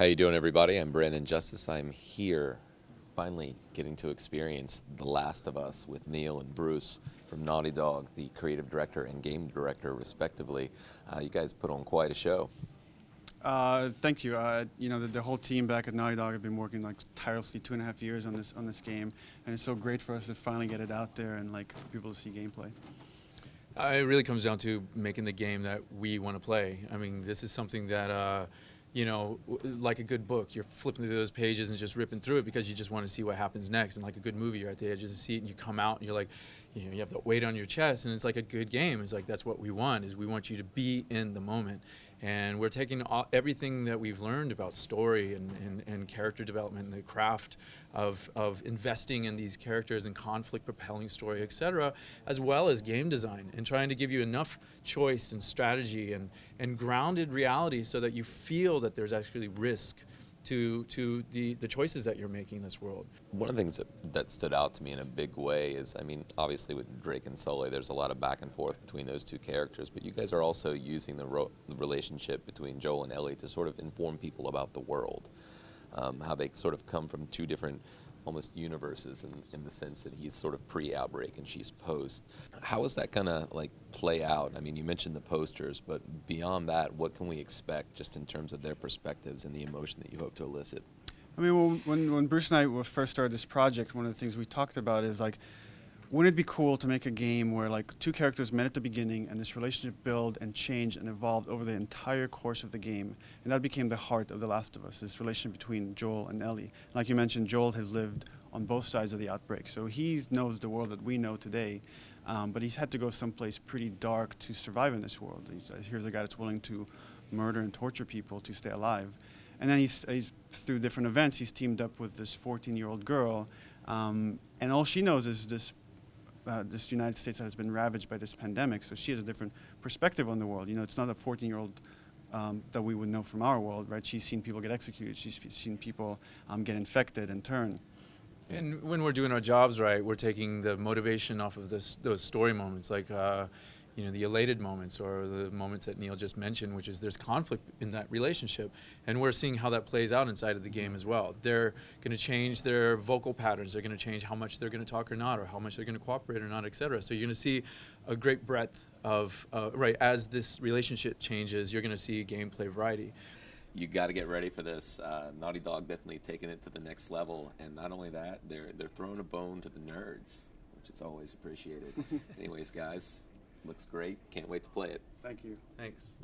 How you doing, everybody? I'm Brandon Justice. I'm here finally getting to experience The Last of Us with Neil and Bruce from Naughty Dog, the creative director and game director, respectively. You guys put on quite a show. Thank you. You know, the whole team back at Naughty Dog have been working like tirelessly 2.5 years on this game, and it's so great for us to finally get it out there and like for people to see gameplay. It really comes down to making the game that we want to play. I mean, this is something that you know, like a good book, you're flipping through those pages and just ripping through it because you just want to see what happens next. And like a good movie, you're at the edge of the seat and you come out and you're like, you know, you have the weight on your chest, and it's like a good game. It's like that's what we want, is we want you to be in the moment. And we're taking everything that we've learned about story and character development and the craft of investing in these characters and conflict propelling story, etc., as well as game design, and trying to give you enough choice and strategy and grounded reality so that you feel that there's actually risk to the choices that you're making in this world. One of the things that stood out to me in a big way is, I mean, obviously with Drake and Sully, there's a lot of back and forth between those two characters, but you guys are also using the relationship between Joel and Ellie to sort of inform people about the world, how they sort of come from two different almost universes in the sense that he's sort of pre-outbreak and she's post. How is that gonna like play out? I mean, you mentioned the posters, but beyond that, what can we expect just in terms of their perspectives and the emotion that you hope to elicit? I mean, when Bruce and I first started this project, one of the things we talked about is like, wouldn't it be cool to make a game where like two characters met at the beginning and this relationship built and changed and evolved over the entire course of the game? And that became the heart of The Last of Us, this relationship between Joel and Ellie. Like you mentioned, Joel has lived on both sides of the outbreak, so he knows the world that we know today, but he's had to go someplace pretty dark to survive in this world. Here's a guy that's willing to murder and torture people to stay alive. And then he's through different events, he's teamed up with this 14-year-old girl, and all she knows is this United States that has been ravaged by this pandemic, so she has a different perspective on the world. You know, it's not a 14-year-old that we would know from our world, right? She's seen people get executed, she's seen people get infected and turn. And when we're doing our jobs right, we're taking the motivation off of those story moments, like you know, the elated moments or the moments that Neil just mentioned, which is there's conflict in that relationship, and we're seeing how that plays out inside of the game as well. They're going to change their vocal patterns. They're going to change how much they're going to talk or not, or how much they're going to cooperate or not, etc. So you're going to see a great breadth of right as this relationship changes. You're going to see gameplay variety. You got to get ready for this. Naughty Dog definitely taking it to the next level, and not only that, they're throwing a bone to the nerds, which is always appreciated. Anyways, guys, looks great. Can't wait to play it. Thank you. Thanks.